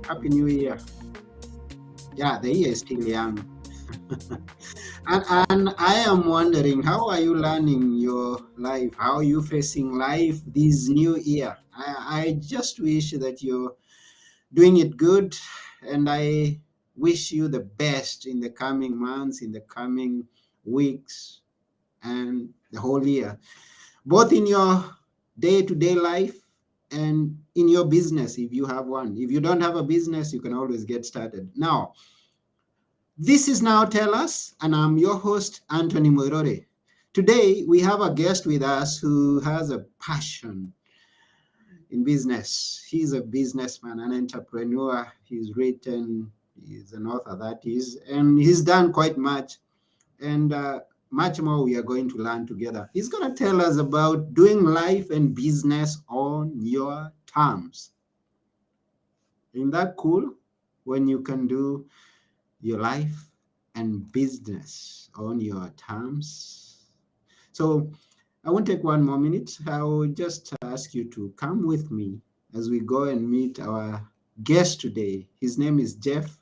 Happy New Year. Yeah, the year is still young. And I am wondering, how are you learning your life? How are you facing life this new year? I just wish that you're doing it good, and I wish you the best in the coming months, in the coming weeks, and the whole year, both in your day to day life and in your business if you have one. If you don't have a business, you can always get started. Now, this is Now Tell Us, and I'm your host, Anthony Moirore. Today, we have a guest with us who has a passion in business. He's a businessman, an entrepreneur. He's written, he's an author, that is, and he's done quite much. And much more we are going to learn together. He's going to tell us about doing life and business on your terms. Isn't that cool? When you can do your life and business on your terms. So I won't take one more minute. I will just ask you to come with me as we go and meet our guest today. His name is Jeff.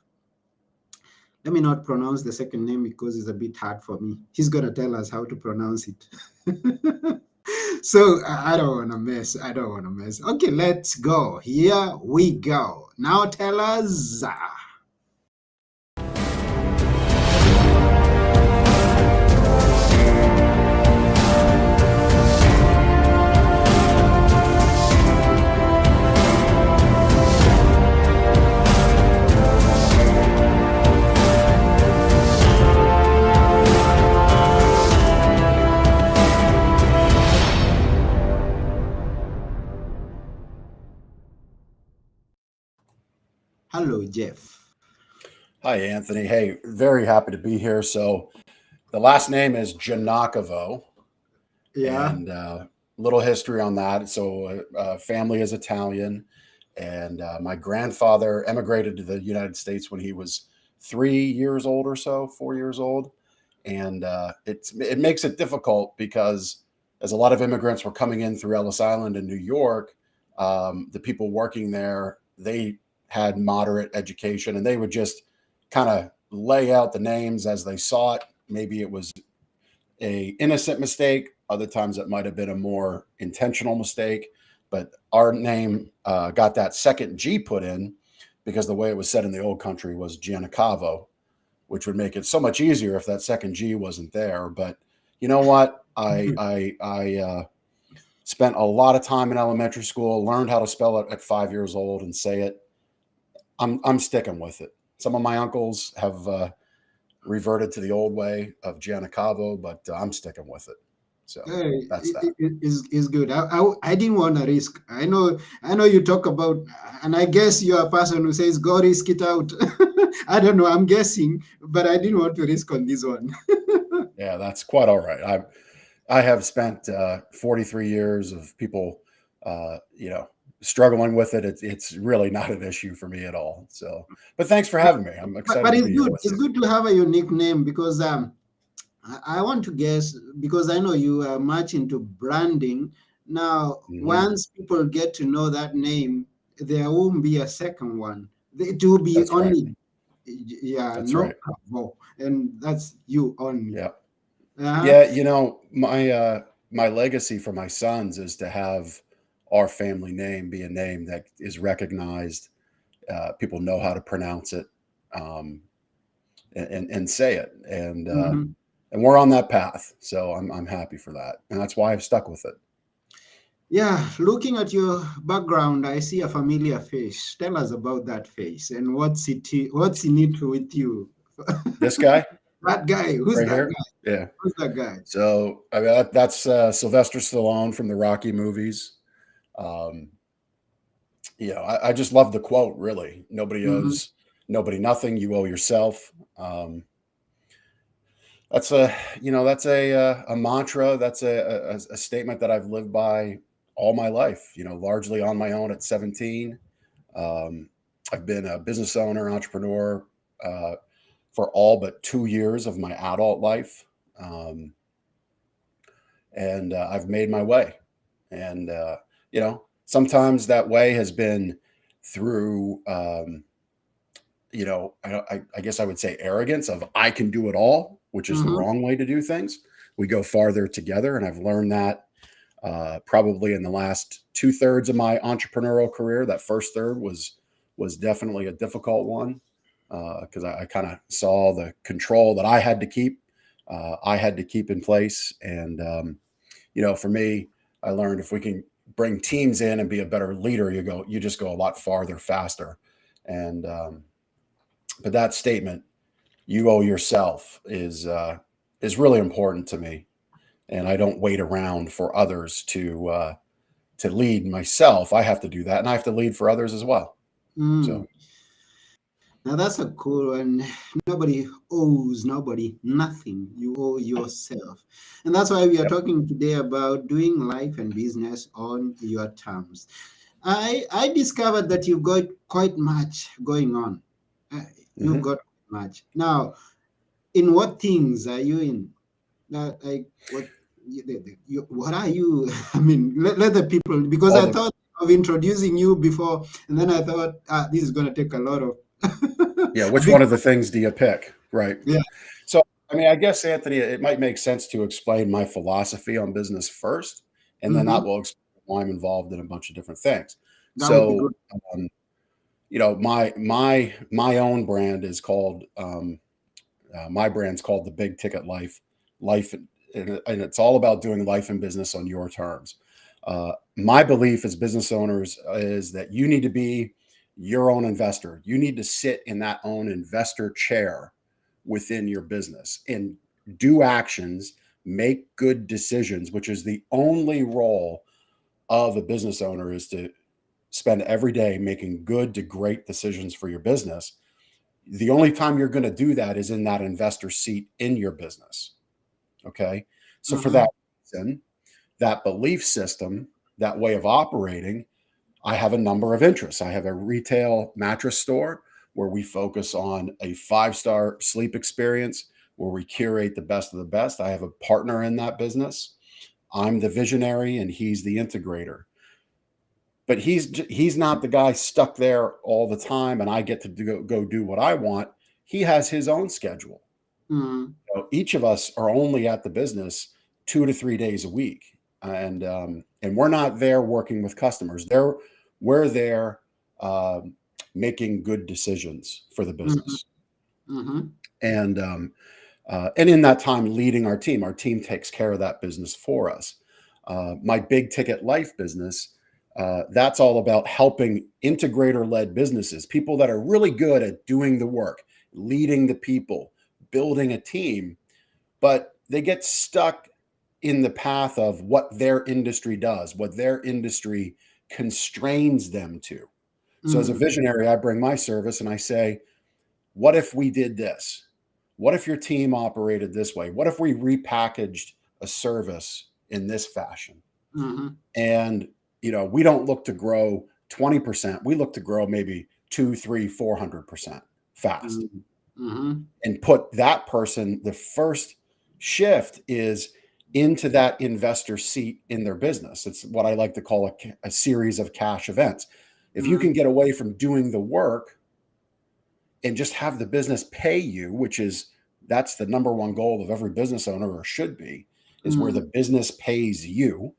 Let me not pronounce the second name because it's a bit hard for me. He's going to tell us how to pronounce it. So I don't want to mess. I don't want to mess. Okay, let's go. Here we go. Now tell us. Hello, Jeff. Hi, Anthony. Hey, very happy to be here. So, the last name is Giagnocavo, Yeah. and little history on that. So, family is Italian, and my grandfather emigrated to the United States when he was 3 years old or so, 4 years old, and it makes it difficult because as a lot of immigrants were coming in through Ellis Island in New York, the people working there they had moderate education, and they would just kind of lay out the names as they saw it. Maybe it was a innocent mistake. Other times it might have been a more intentional mistake. But our name got that second G put in because the way it was said in the old country was Giagnocavo, which would make it so much easier if that second G wasn't there. But you know what? I spent a lot of time in elementary school, learned how to spell it at 5 years old and say it. I'm sticking with it. Some of my uncles have reverted to the old way of Giagnocavo, but I'm sticking with it. So that's that. Is good. I didn't want to risk. I know you talk about, and I guess you're a person who says go risk it out. I don't know. I'm guessing, but I didn't want to risk on this one. Yeah, that's quite all right. I have spent 43 years of people, you know, struggling with it. It's really not an issue for me at all. So, but thanks for having me. I'm But excited to it's be here good. with It's you. good to have a unique name because I want to guess because I know you are much into branding. Now, Hmm. once people get to know that name, there won't be a second one. It will be That's right. only, yeah, That's no right. Bravo, and that's you only. Yeah. Uh-huh. Yeah. My legacy for my sons is to have our family name be a name that is recognized. People know how to pronounce it. Um, and say it. Mhm. And we're on that path. So I'm happy for that. And that's why I've stuck with it. Yeah, looking at your background, I see a familiar face. Tell us about that face and what's in it with you. This guy That guy, who's right that here. guy? Yeah. Who's that guy? So I mean, that's Sylvester Stallone from the Rocky movies. Um, I just love the quote, really. Nobody Mhm. owes nobody nothing. You owe yourself. That's a, that's a mantra. That's a statement that I've lived by all my life, largely on my own at 17. Um, I've been a business owner, entrepreneur uh, for all but 2 years of my adult life. And I've made my way. And, Sometimes that way has been through, I guess I would say arrogance of I can do it all, which is the Mm-hmm. wrong way to do things. We go farther together. And I've learned that probably in the last 2/3 of my entrepreneurial career. That first third was definitely a difficult one because I kind of saw the control that I had to keep in place. And for me, I learned if we can bring teams in and be a better leader, you just go a lot farther, faster. And but that statement, "You owe yourself," is really important to me, and I don't wait around for others to lead myself. I have to do that, and I have to lead for others as well. So, Mm. Now that's a cool one. Nobody owes nobody nothing. You owe yourself. And that's why we are yep. talking today about doing life and business on your terms. I discovered that you've got quite much going on. Uh, you've Hmm. got much. Now, in what things are you in? Like what what are you? I mean, let the people, because All I the thought of introducing you before, and then I thought, this is going to take a lot of Yeah, a which big, one of the things do you pick? Right. yeah. So, I mean, I guess, Anthony, it might make sense to explain my philosophy on business first, and then that Hmm. will explain why I'm involved in a bunch of different things. That would be good. So, um, my own brand is called my brand's called the Big Ticket Life, and it's all about doing life and business on your terms. My belief as business owners is that you need to be your own investor. You need to sit in that own investor chair within your business and do actions, make good decisions, which is the only role of a business owner is to spend every day making good to great decisions for your business. The only time you're going to do that is in that investor seat in your business. Okay. So, for Hmm. that reason, that belief system, that way of operating, I have a number of interests. I have a retail mattress store where we focus on a 5-star sleep experience, where we curate the best of the best. I have a partner in that business. I'm the visionary and he's the integrator. But he's not the guy stuck there all the time and I get to go do what I want. He has his own schedule. Hmm. Each of us are only at the business 2 to 3 days a week, and we're not there working with customers. We're there making good decisions for the Hmm. business, Hmm. and in that time leading our team. Our team takes care of that business for us. My big ticket life business. That's all about helping integrator led businesses, people that are really good at doing the work, leading the people, building a team, but they get stuck in the path of what their industry does, what their industry constrains them to. So, as a Hmm. visionary, I bring my service and I say, what if we did this? What if your team operated this way? What if we repackaged a service in this fashion? Hmm. And, we don't look to grow 20%. We look to grow maybe 2, 3, 400% fast Hmm. and put that person, the first shift is into that investor seat in their business. It's what I like to call a series of cash events. If you can Hmm. get away from doing the work and just have the business pay you, that's the number one goal of every business owner, or should be, is where the Hmm. business pays you.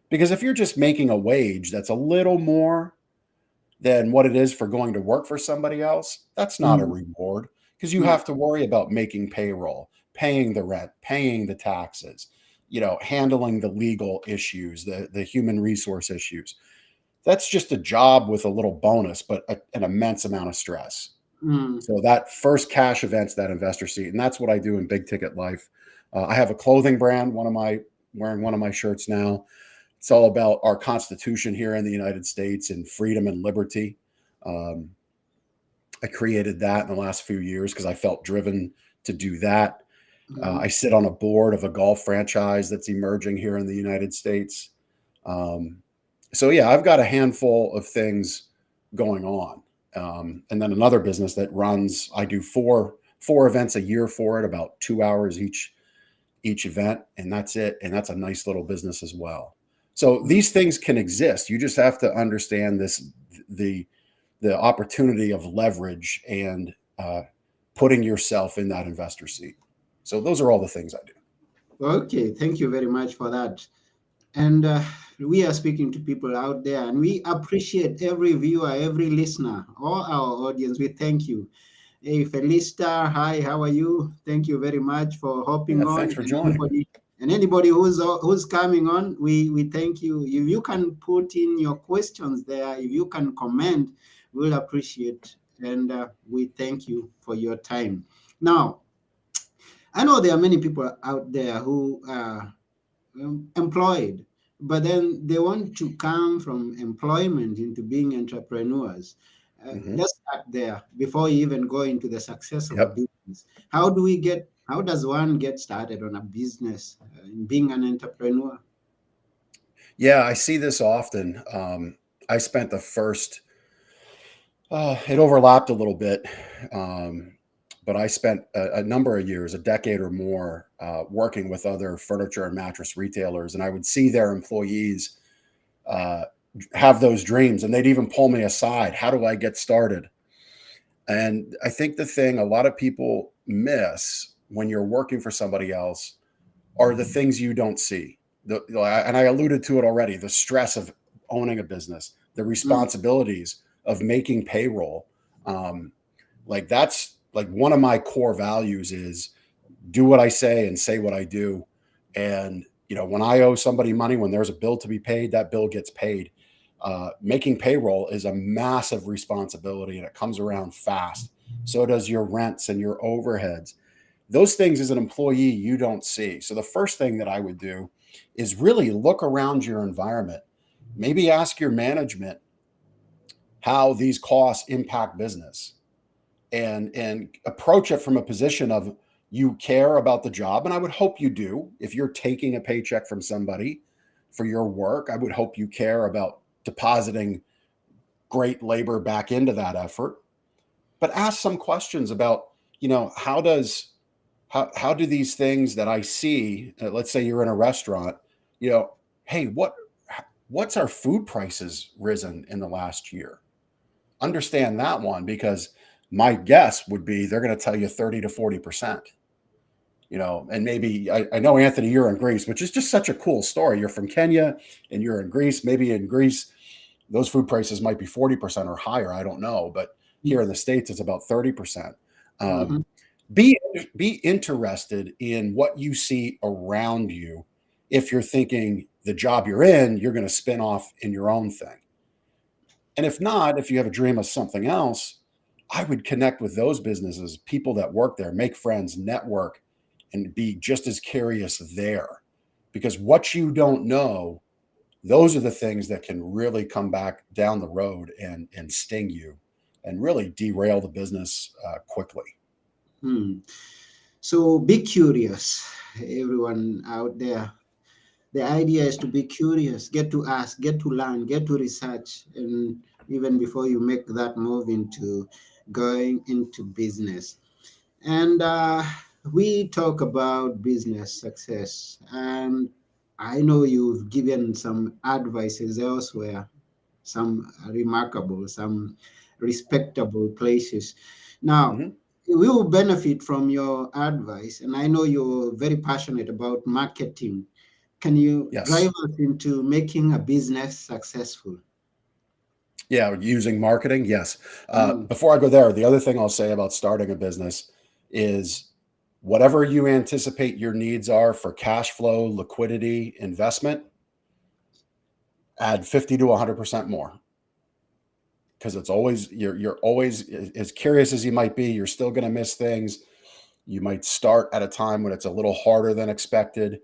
Because if you're just making a wage that's a little more than what it is for going to work for somebody else, that's not a Hmm. reward because you Hmm. have to worry about making payroll, paying the rent, paying the taxes, handling the legal issues, the human resource issues. That's just a job with a little bonus, but an immense amount of stress. Hmm. So that first cash event's that investor seat, and that's what I do in big ticket life. I have a clothing brand. Wearing one of my shirts now. It's all about our Constitution here in the United States and freedom and liberty. Um, I created that in the last few years because I felt driven to do that. I Hmm. sit on a board of a golf franchise that's emerging here in the United States. Um, so yeah, I've got a handful of things going on, and then another business that runs. I do four events a year for it, about 2 hours each event, and that's it. And that's a nice little business as well. So these things can exist. You just have to understand the the opportunity of leverage and putting yourself in that investor seat. So those are all the things I do. Okay, thank you very much for that. And we are speaking to people out there, and we appreciate every viewer, every listener, all our audience. We thank you. Hey, Felista, hi, how are you? Thank you very much for hopping Yeah, on. thanks for joining. And anybody who's coming on, we thank you. If you can put in your questions there, if you can comment, we'll appreciate. And we thank you for your time. Now, I know there are many people out there who are employed, but then they want to come from employment into being entrepreneurs. Hmm. Let's start there before you even go into the success of a Yep. business. How does one get started on a business in being an entrepreneur? Yeah, I see this often. I spent the first, it overlapped a little bit, um, but I spent a number of years, a decade or more, working with other furniture and mattress retailers, and I would see their employees uh, have those dreams, and they'd even pull me aside. How do I get started? And I think the thing a lot of people miss when you're working for somebody else are the things you don't see. And I alluded to it already, the stress of owning a business, the Mm, responsibilities of making payroll. Um, like that's like one of my core values is do what I say and say what I do. And, when I owe somebody money, when there's a bill to be paid, that bill gets paid. Making payroll is a massive responsibility and it comes around fast. So does your rents and your overheads. Those things as an employee you don't see. So the first thing that I would do is really look around your environment. Maybe ask your management how these costs impact business and approach it from a position of you care about the job, and I would hope you do. If you're taking a paycheck from somebody for your work, I would hope you care about depositing great labor back into that effort. But ask some questions about, how does how do these things that I see, let's say you're in a restaurant, you know hey, what's our food prices risen in the last year? Understand that one, because my guess would be they're going to tell you 30 to 40%. And maybe I know, Anthony, you're in Greece, which is just such a cool story. You're from Kenya and you're in Greece. Maybe in Greece those food prices might be 40% or higher, I don't know, but here in the States it's about 30%. um, mhm, be be interested in what you see around you. If you're thinking the job you're in, you're going to spin off in your own thing. And if not, if you have a dream of something else, I would connect with those businesses, people that work there, make friends, network, and be just as curious there. Because what you don't know, those are the things that can really come back down the road and sting you and really derail the business quickly. mm. So be curious, everyone out there. The idea is to be curious, get to ask, get to learn, get to research, and even before you make that move into going into business. And we talk about business success, and I know you've given some advices elsewhere, some remarkable, some respectable places. Now, Hmm. we will benefit from your advice, and I know you're very passionate about marketing. Can you drive Yes. us into making a business successful? Yeah, using marketing. Yes. Mm, Before I go there, the other thing I'll say about starting a business is whatever you anticipate your needs are for cash flow, liquidity, investment, add 50 to 100% more, because it's always you're always as curious as you might be, you're still going to miss things. You might start at a time when it's a little harder than expected.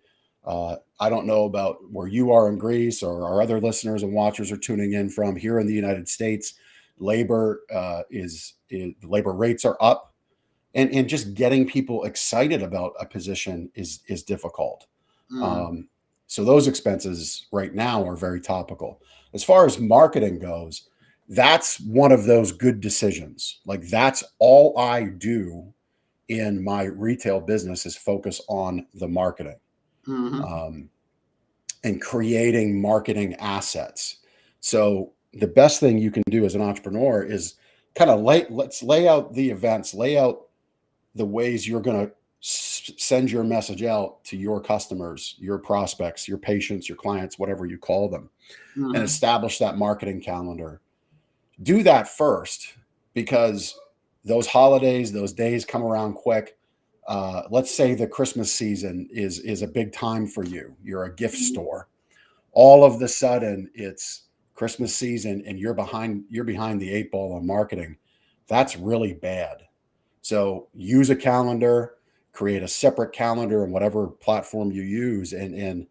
I don't know about where you are in Greece or our other listeners and watchers are tuning in from. Here in the United States, labor labor rates are up, and just getting people excited about a position is difficult. mm, Um, so those expenses right now are very topical. As far as marketing goes, that's one of those good decisions. Like that's all I do in my retail business is focus on the marketing. mhm, Um, and creating marketing assets. So the best thing you can do as an entrepreneur is kind of let's lay out the events, lay out the ways you're going to send your message out to your customers, your prospects, your patients, your clients, whatever you call them, and Mm-hmm. establish that marketing calendar. Do that first, because those holidays, those days come around quick. Let's say the Christmas season is a big time for you. You're a gift store. All of the sudden, it's Christmas season, and you're behind the eight ball on marketing. That's really bad. So use a calendar, create a separate calendar in whatever platform you use, and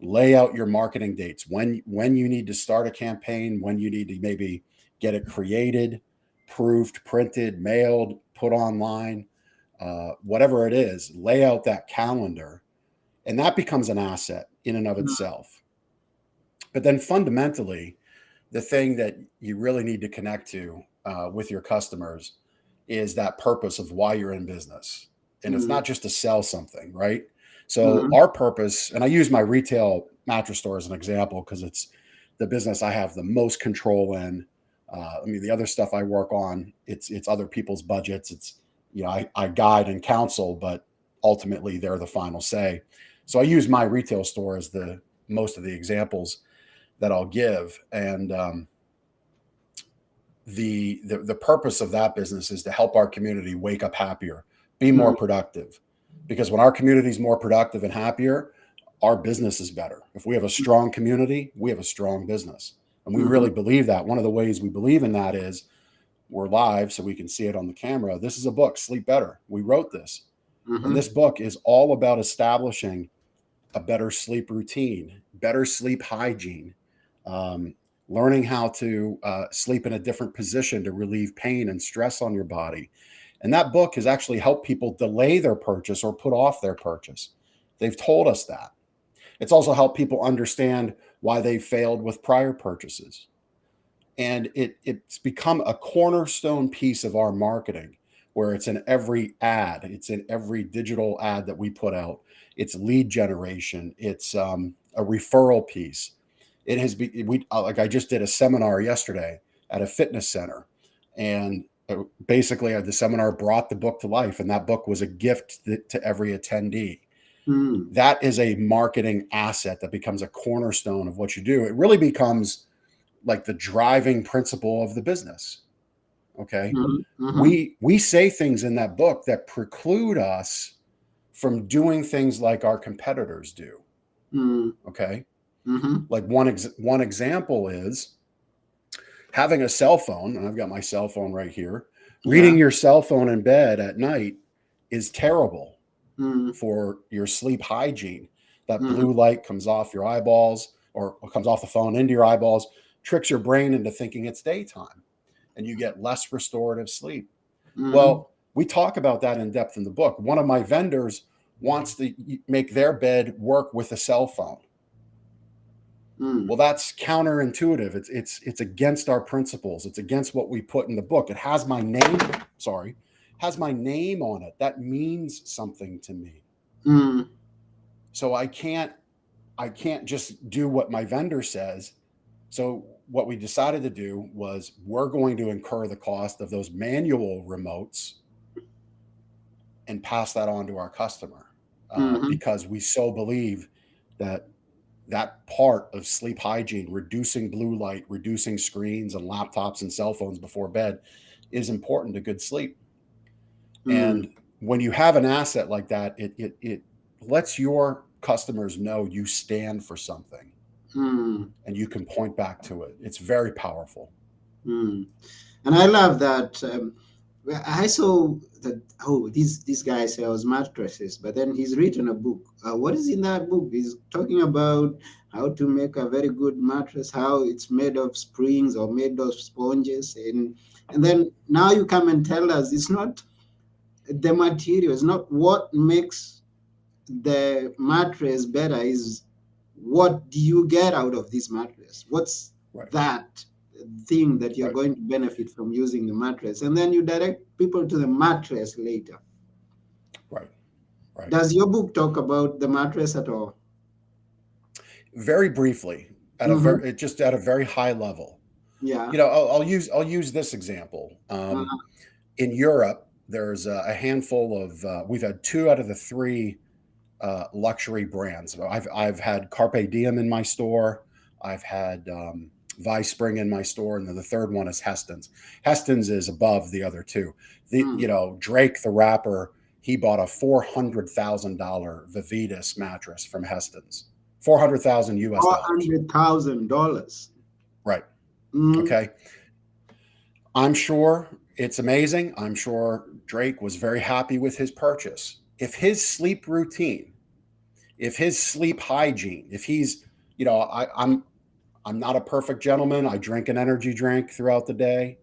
lay out your marketing dates, when you need to start a campaign, when you need to maybe get it created, proofed, printed, mailed, put online, whatever it is. Lay out that calendar, and that becomes an asset in and of itself. But then fundamentally, the thing that you really need to connect to with your customers is that purpose of why you're in business. And it's Mm-hmm. not just to sell something, right? So, Mm-hmm. our purpose, and I use my retail mattress store as an example because it's the business I have the most control in. I mean, the other stuff I work on, it's other people's budgets. It's, I guide and counsel, but ultimately they're the final say. So I use my retail store as the most of the examples that I'll give. And the purpose of that business is to help our community wake up happier, be more productive. Because when our community is more productive and happier, our business is better. If we have a strong community, we have a strong business. And we Mm-hmm. really believe that. One of the ways we believe in that is we're live, so we can see it on the camera. This is a book, Sleep Better. We wrote this. And Mm-hmm. this book is all about establishing a better sleep routine, better sleep hygiene, um, learning how to sleep in a different position to relieve pain and stress on your body. And that book has actually helped people delay their purchase or put off their purchase. They've told us that. It's also helped people understand why they failed with prior purchases. And it's become a cornerstone piece of our marketing, where it's in every ad, it's in every digital ad that we put out. It's lead generation, it's a referral piece. It has been, we like, I just did a seminar yesterday at a fitness center, and basically the seminar brought the book to life, and that book was a gift to every attendee. Mm-hmm. That is a marketing asset that becomes a cornerstone of what you do. It really becomes like the driving principle of the business. Okay. Mm-hmm. We say things in that book that preclude us from doing things like our competitors do. Okay. Mm-hmm. Like one example is having a cell phone, and I've got my cell phone right here. Reading Yeah. your cell phone in bed at night is terrible Mm-hmm. for your sleep hygiene. That Mm-hmm. blue light comes off your eyeballs, or comes off the phone into your eyeballs, tricks your brain into thinking it's daytime, and you get less restorative sleep. Mm-hmm. Well, we talk about that in depth in the book. One of my vendors wants to make their bed work with a cell phone. Mm-hmm. Well, that's counterintuitive. It's against our principles. It's against what we put in the book. It has my name, sorry, has my name on it. That means something to me. Mm-hmm. So I can't just do what my vendor says. So what we decided to do was we're going to incur the cost of those manual remotes and pass that on to our customer, Mm-hmm. because we so believe that that part of sleep hygiene, reducing blue light, reducing screens and laptops and cell phones before bed, is important to good sleep. And when you have an asset like that, it lets your customers know you stand for something, Mm-hmm. and you can point back to it. It's very powerful. Mm-hmm. And I love that. I saw that, oh, this guy sells mattresses, but then he's written a book. What is in that book? He's talking about how to make a very good mattress, how it's made of springs or made of sponges, and then now you come and tell us it's not the material, it's not what makes the mattress better, is what do you get out of this mattress? What's Right, that thing that you're right, going to benefit from using the mattress? And then you direct people to the mattress later. right, right. Does your book talk about the mattress at all? Very briefly, at a Mm-hmm. very just at a very high level. Yeah. I'll use this example. Uh-huh. In Europe, there's a handful of we've had two out of the three luxury brands. I've had Carpe Diem in my store. I've had Vice Spring in my store, and then the third one is Heston's. Heston's is above the other two. Mm. Drake the rapper, he bought a $400,000 Vivitas mattress from Heston's. 400,000 US dollars. $400,000. Right. Mm. Okay. I'm sure it's amazing. I'm sure Drake was very happy with his purchase. If his sleep routine, if his sleep hygiene, if he's, I'm not a perfect gentleman. I drink an energy drink throughout the day,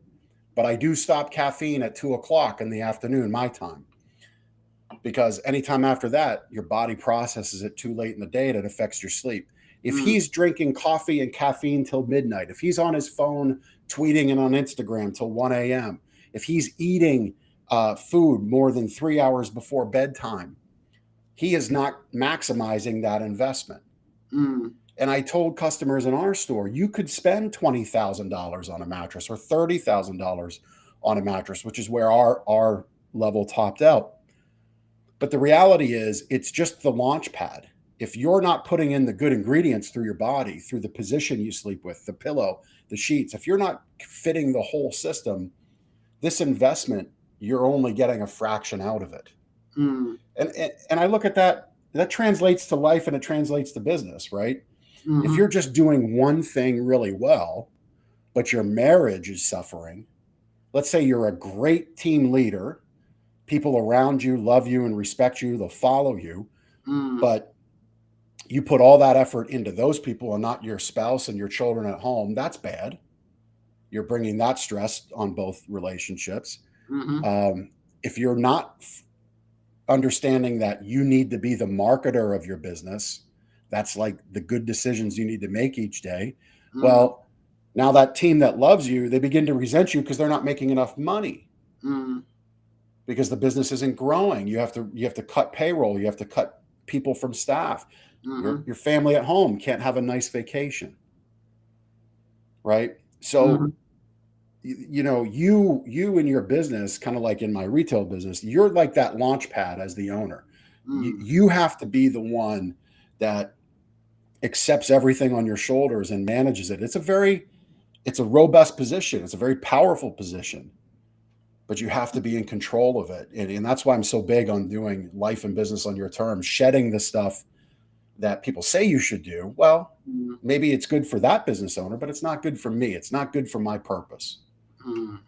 but I do stop caffeine at 2 o'clock in the afternoon, my time, because anytime after that, your body processes it too late in the day and it affects your sleep. If Mm. he's drinking coffee and caffeine till midnight, if he's on his phone tweeting and on Instagram till 1 a.m., if he's eating food more than 3 hours before bedtime, he is not maximizing that investment. Mm. And I told customers in our store, you could spend $20,000 on a mattress or $30,000 on a mattress, which is where our level topped out. But the reality is, it's just the launch pad. If you're not putting in the good ingredients through your body, through the position you sleep with, the pillow, the sheets, if you're not fitting the whole system, this investment, you're only getting a fraction out of it. Mm. And I look at that translates to life and it translates to business, right? If Mm-hmm. you're just doing one thing really well, but your marriage is suffering, let's say you're a great team leader, people around you love you and respect you, they'll follow you, Mm. but you put all that effort into those people and not your spouse and your children at home, that's bad. You're bringing that stress on both relationships. Mm-hmm. Um, if you're not understanding that you need to be the marketer of your business, that's like the good decisions you need to make each day. Mm. Well, now that team that loves you, they begin to resent you because they're not making enough money Mm. because the business isn't growing. You have to cut payroll, you have to cut people from staff. Your Mm-hmm. your family at home can't have a nice vacation, right? So Mm-hmm. you in your business, kind of like in my retail business, you're like that launch pad as the owner. you, Mm. you have to be the one that accepts everything on your shoulders and manages it. It's a robust position, it's a very powerful position, but you have to be in control of it. And that's why I'm so big on doing life and business on your terms, shedding the stuff that people say you should do. Well, Mm. maybe it's good for that business owner, but it's not good for me, it's not good for my purpose. Mm.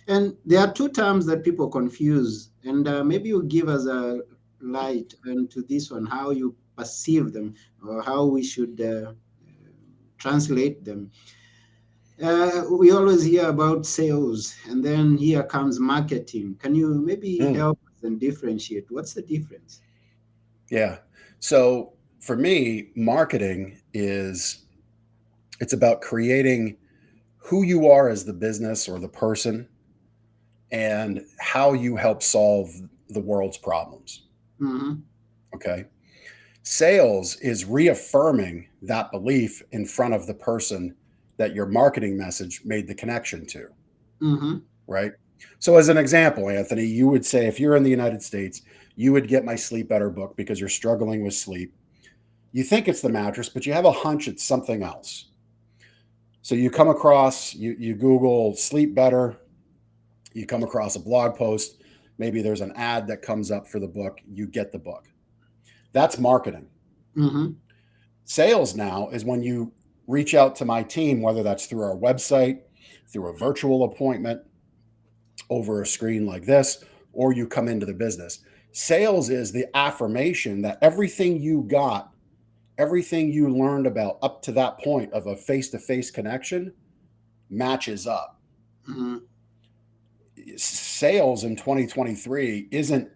And there are two terms that people confuse, and maybe you give us a light into this one, how you perceive them, or how we should translate them. We always hear about sales, and then here comes marketing. Can you maybe Mm, help us and differentiate? What's the difference? yeah. So for me, marketing is it's about creating who you are as the business or the person and how you help solve the world's problems. Mm-hmm. Okay. Sales is reaffirming that belief in front of the person that your marketing message made the connection to, Mm-hmm. right? So, as an example, Anthony, you would say if you're in the United States, you would get my Sleep Better book because you're struggling with sleep. You think it's the mattress, but you have a hunch it's something else. So, you Google Sleep Better, you come across a blog post, maybe there's an ad that comes up for the book, you get the book. That's marketing. Mm-hmm. Sales now is when you reach out to my team, whether that's through our website, through a virtual appointment, over a screen like this, or you come into the business. Sales is the affirmation that everything you got, everything you learned about up to that point of a face to face connection matches up. Mm-hmm. Sales in 2023 isn't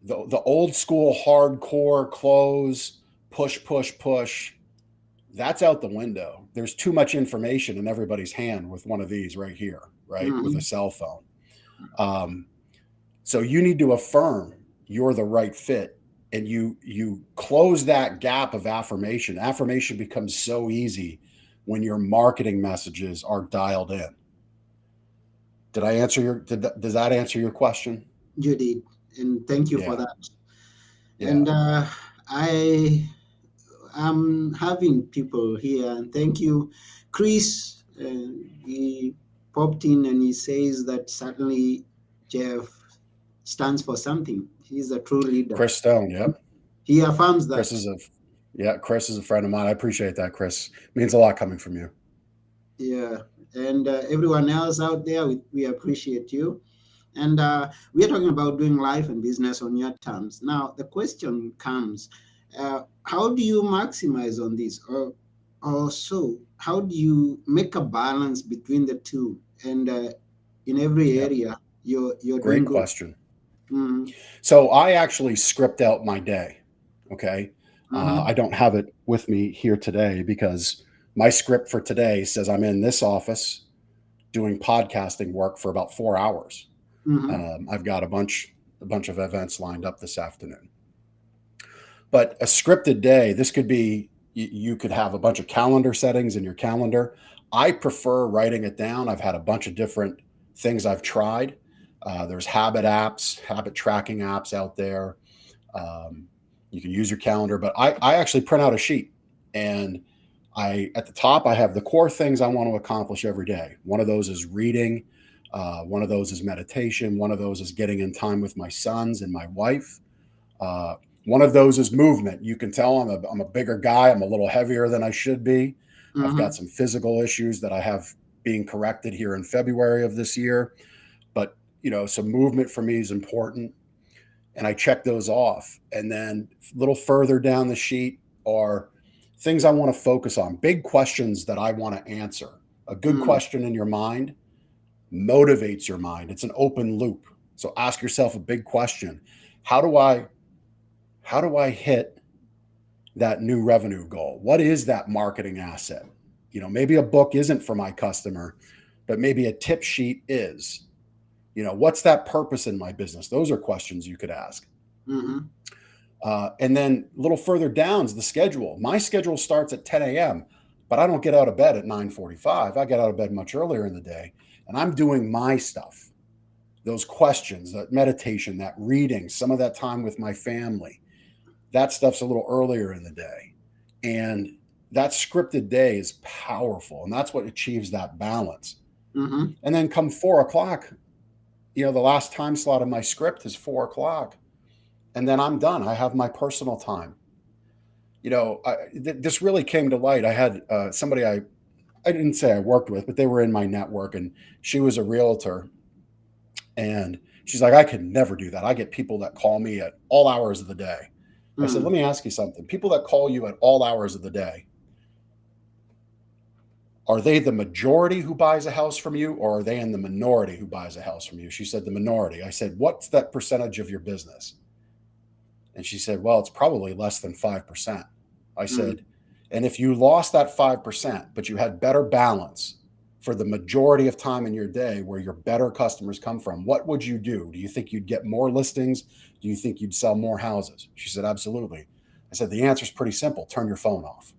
the old school hardcore close, push, push, push. That's out the window. There's too much information in everybody's hand with one of these right here, right? With a Mm-hmm. cell phone. Um, so you need to affirm you're the right fit and you close that gap of affirmation. Affirmation becomes so easy when your marketing messages are dialed in. Did I answer your does that answer your question? You did, and thank you for Yeah. that. Yeah. And I am having people here, and thank you, Chris. He popped in and he says that certainly Jeff stands for something. He's a true leader. Chris Stone, yep. He affirms Chris that. is a yeah, Chris is a friend of mine. I appreciate that, Chris. Means a lot coming from you. Yeah, and everyone else out there, we appreciate you. And we are talking about doing life and business on your terms. Now, the question comes, how do you maximize on this? Or so, how do you make a balance between the two? And in every Yep. area, you're Great doing good. question. Mm-hmm. So I actually script out my day. Okay. Mm-hmm. I don't have it with me here today because my script for today says I'm in this office doing podcasting work for about 4 hours. Mm-hmm. I've got a bunch of events lined up this afternoon. But a scripted day, this could be you could have a bunch of calendar settings in your calendar. I prefer writing it down. I've had a bunch of different things I've tried. There's habit apps, habit tracking apps out there. Um, you can use your calendar, but I actually print out a sheet, and I at the top I have the core things I want to accomplish every day. One of those is reading. One of those is meditation. One of those is getting in time with my sons and my wife. Uh, One of those is movement. You can tell I'm a bigger guy. I'm a little heavier than I should be. I've got Mm-hmm. some physical issues that I have being corrected here in February of this year. But some movement for me is important, and I check those off. And then a little further down the sheet are things I want to focus on, big questions that I want to answer. A good Mm-hmm. question in your mind motivates your mind. It's an open loop. So ask yourself a big question. How do I how do I hit that new revenue goal? What is that marketing asset? Maybe a book isn't for my customer, but maybe a tip sheet is. What's that purpose in my business? Those are questions you could ask. Mm-hmm. And then a little further down is the schedule. My schedule starts at 10 a.m., but I don't get out of bed at 9:45. I get out of bed much earlier in the day, and I'm doing my stuff. Those questions, that meditation, that reading, some of that time with my family, that stuff's a little earlier in the day. And that scripted day is powerful, and that's what achieves that balance. Mm-hmm. And then come 4 o'clock, the last time slot of my script is 4 o'clock. And then I'm done. I have my personal time. This really came to light. I had somebody I didn't say I worked with, but they were in my network, and she was a realtor. And she's like, I could never do that. I get people that call me at all hours of the day. I said, let Mm-hmm. me ask you something. People that call you at all hours of the day, are they the majority who buys a house from you, or are they in the minority who buys a house from you? She said, the minority. I said, what's that percentage of your business? And she said, well, it's probably less than 5%. I Mm-hmm. said, and if you lost that 5%, but you had better balance for the majority of time in your day where your better customers come from, what would you do? Do you think you'd get more listings? Do you think you'd sell more houses? She said, absolutely. I said, the answer is pretty simple. Turn your phone off,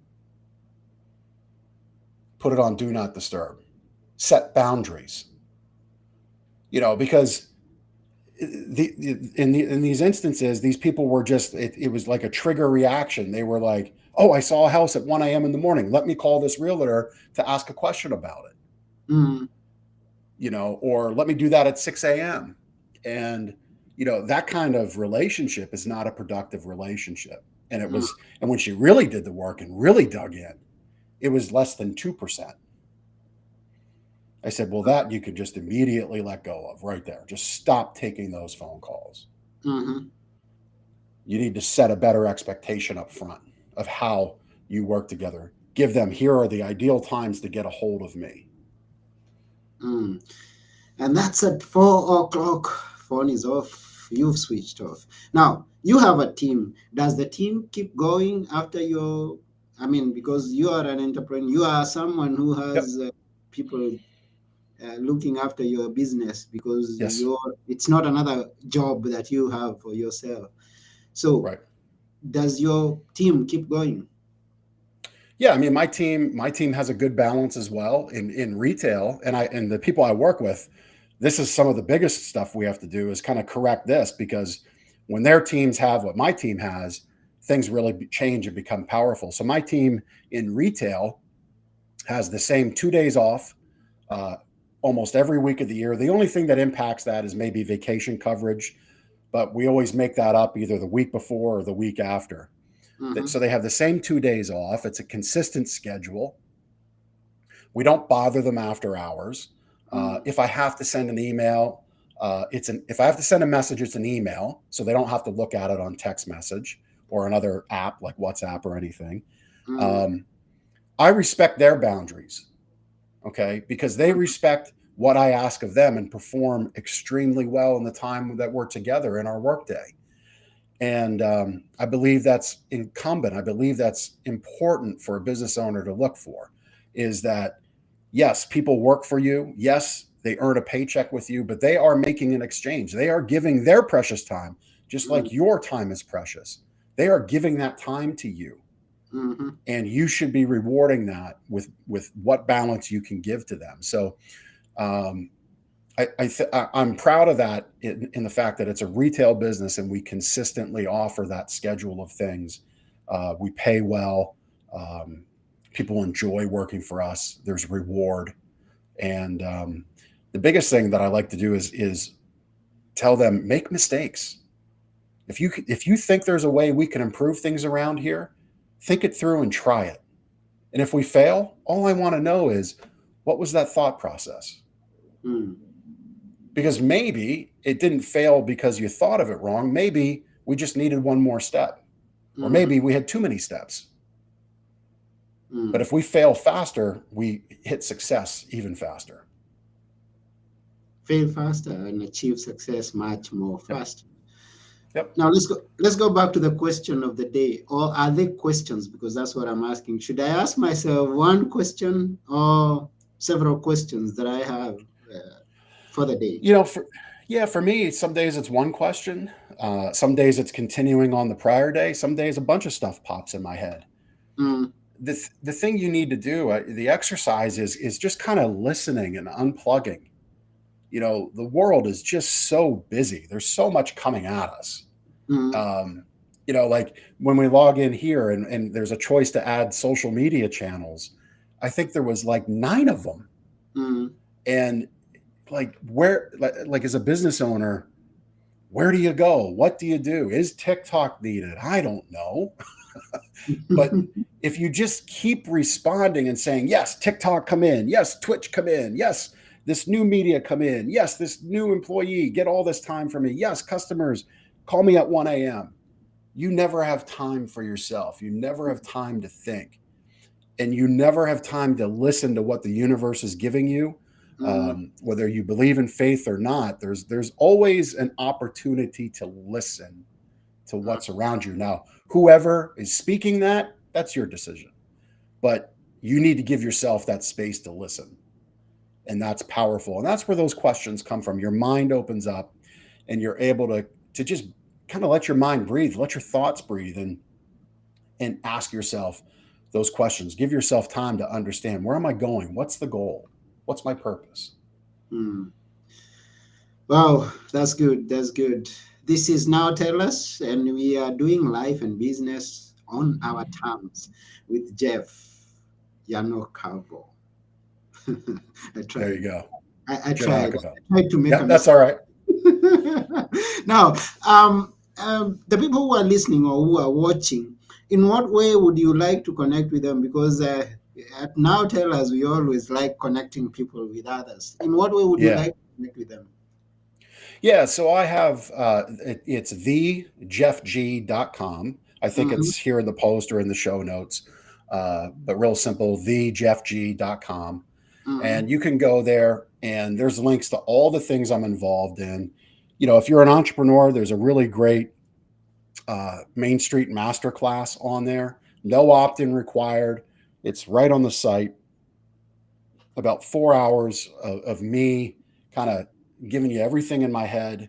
put it on do not disturb, set boundaries, because in these instances, these people were just it was like a trigger reaction. They were like, "Oh, I saw a house at 1 a.m. in the morning. Let me call this realtor to ask a question about it." Mm-hmm. Or let me do that at 6 a.m. And that kind of relationship is not a productive relationship. And when she really did the work and really dug in, it was less than 2%. I said, well, that you could just immediately let go of right there. Just stop taking those phone calls. Mm-hmm. You need to set a better expectation up front of how you work together. Give them, here are the ideal times to get a hold of me. Mm. And that's at 4 o'clock. Phone is off. You've switched off. Now, you have a team. Does the team keep going after your? I mean, because you are an entrepreneur, you are someone who Yep. has people looking after your business because Yes. it's not another job that you have for yourself. So, Right. does your team keep going? Yeah, I mean, my team has a good balance as well in retail, and the people I work with. This is some of the biggest stuff we have to do is kind of correct this because when their teams have what my team has, things really change and become powerful. So my team in retail has the same 2 days off uh, almost every week of the year. The only thing that impacts that is maybe vacation coverage, but we always make that up either the week before or the week after. Mm-hmm. So they have the same 2 days off. It's a consistent schedule. We don't bother them after hours. Mm, If I have to send an email, if I have to send a message, it's an email, so they don't have to look at it on text message or another app like WhatsApp or anything. mm, Um, I respect their boundaries, okay, because they respect what I ask of them and perform extremely well in the time that we're together in our workday. And I believe that's incumbent. I believe that's important for a business owner to look for is that, yes, people work for you. Yes, they earn a paycheck with you, but they are making an exchange. They are giving their precious time, just mm, like your time is precious. They are giving that time to you. mhm, And you should be rewarding that with what balance you can give to them. So um, I'm proud of that in the fact that it's a retail business and we consistently offer that schedule of things. We pay well. Um, People enjoy working for us. There's reward, and the biggest thing that I like to do is tell them make mistakes. If you think there's a way we can improve things around here, think it through and try it. And if we fail, all I want to know is what was that thought process? mm, Because maybe it didn't fail because you thought of it wrong. Maybe we just needed one more step, or mhm, maybe we had too many steps. But mm. if we fail faster, we hit success even faster. Fail faster and achieve success much more Yep. fast. Yep. Now let's go back to the question of the day. Or are they questions? Because that's what I'm asking. Should I ask myself one question or several questions that I have for the day? You know, for me, some days it's one question. Some days it's continuing on the prior day. Some days a bunch of stuff pops in my head. Mm, The thing you need to do, the exercise is just kind of listening and unplugging. The world is just so busy. There's so much coming at us. mm, Um, like when we log in here and there's a choice to add social media channels, I think there was like 9 of them. mm, And like like as a business owner, where do you go? What do you do? Is TikTok needed? I don't know. But if you just keep responding and saying, yes, TikTok come in, yes, Twitch come in, yes, this new media come in, yes, this new employee get all this time for me, yes, customers call me at 1 a.m. You never have time for yourself. You never have time to think. And you never have time to listen to what the universe is giving you. mm, Whether you believe in faith or not, there's always an opportunity to listen to mm, what's around you. Now, whoever is speaking that's your decision. But you need to give yourself that space to listen. And that's powerful. And that's where those questions come from. Your mind opens up and you're able to just kind of let your mind breathe, let your thoughts breathe and ask yourself those questions. Give yourself time to understand, where am I going? What's the goal? What's my purpose? mm. Wow, that's good. That's good. This is Now Tell Us, and we are doing life and business on our terms with Jeff Giagnocavo. I There tried. you go. I tried. Giagnocavo. I tried to make a Yep, that's mistake. all right. Now, the people who are listening or who are watching, in what way would you like to connect with them? Because at Now Tell Us, we always like connecting people with others. In what way would you Yeah. like to connect with them? Yeah, so I have it's thejeffg.com. I think Mm-hmm, it's here in the post or in the show notes. But real simple, thejeffg.com. mm-hmm, And you can go there and there's links to all the things I'm involved in. If you're an entrepreneur, there's a really great Main Street masterclass on there. No opt-in required. It's right on the site. About 4 hours of me kind of giving you everything in my head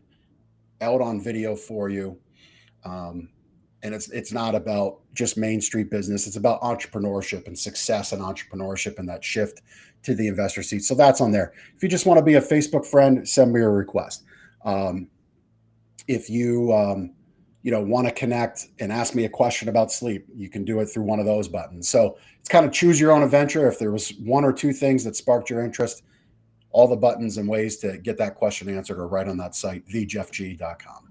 out on video for you. Um, and it's not about just Main Street business. It's about entrepreneurship and success and entrepreneurship and that shift to the investor seat. So that's on there. If you just want to be a Facebook friend, send me a request. Um, if you want to connect and ask me a question about sleep, you can do it through one of those buttons. So it's kind of choose your own adventure. If there was one or two things that sparked your interest, all the buttons and ways to get that question answered are right on that site, thejeffg.com.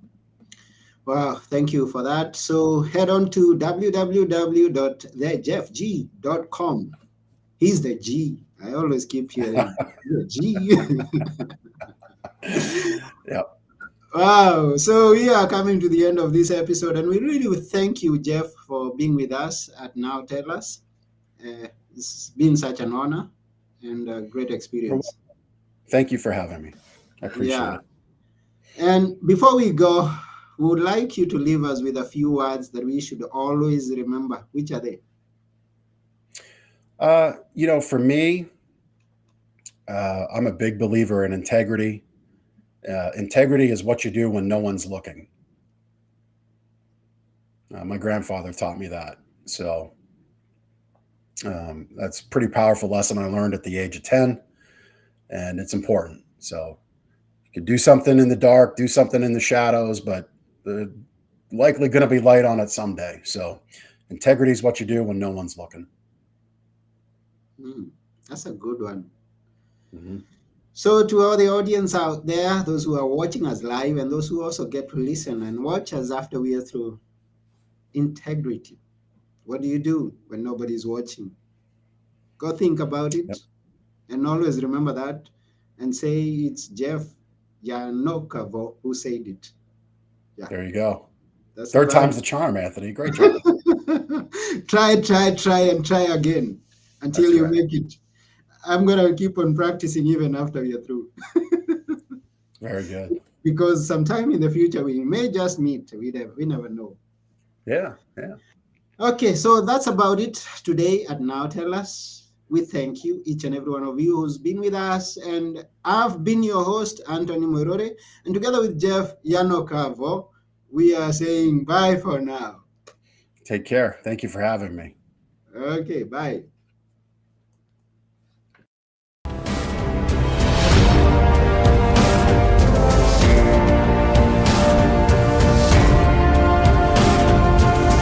Wow, thank you for that. So head on to www.thejeffg.com. He's the G. I always keep hearing the G. Yep. Wow. So we are coming to the end of this episode, and we really would thank you, Jeff, for being with us at Now Tell Us. It's been such an honor and a great experience. Thank you for having me. I appreciate Yeah. it. And before we go, we would like you to leave us with a few words that we should always remember. Which are they? For me, I'm a big believer in integrity. Integrity is what you do when no one's looking. My grandfather taught me that. So that's a pretty powerful lesson I learned at the age of 10, and it's important. So you can do something in the dark, do something in the shadows, but the likely going to be light on it someday. So integrity is what you do when no one's looking. Mm, that's a good one. Mm-hmm. So, to all the audience out there, those who are watching us live and those who also get to listen and watch us after we are through, integrity. What do you do when nobody's watching? Go think about it Yep. and always remember that and say it's Jeff Giagnocavo who said it. Yeah, There you go. that's all Third right. time's the charm, Anthony. Great job. Try, and try again until That's you right. make it. I'm going to keep on practicing even after we are through. Very good. Because sometime in the future we may just meet. We never know. Yeah. Yeah. Okay, so that's about it today at Now Tell Us. We thank you, each and every one of you who's been with us. And I've been your host, Anthony Morore. And together with Jeff Giagnocavo, we are saying bye for now. Take care. Thank you for having me. Okay, bye.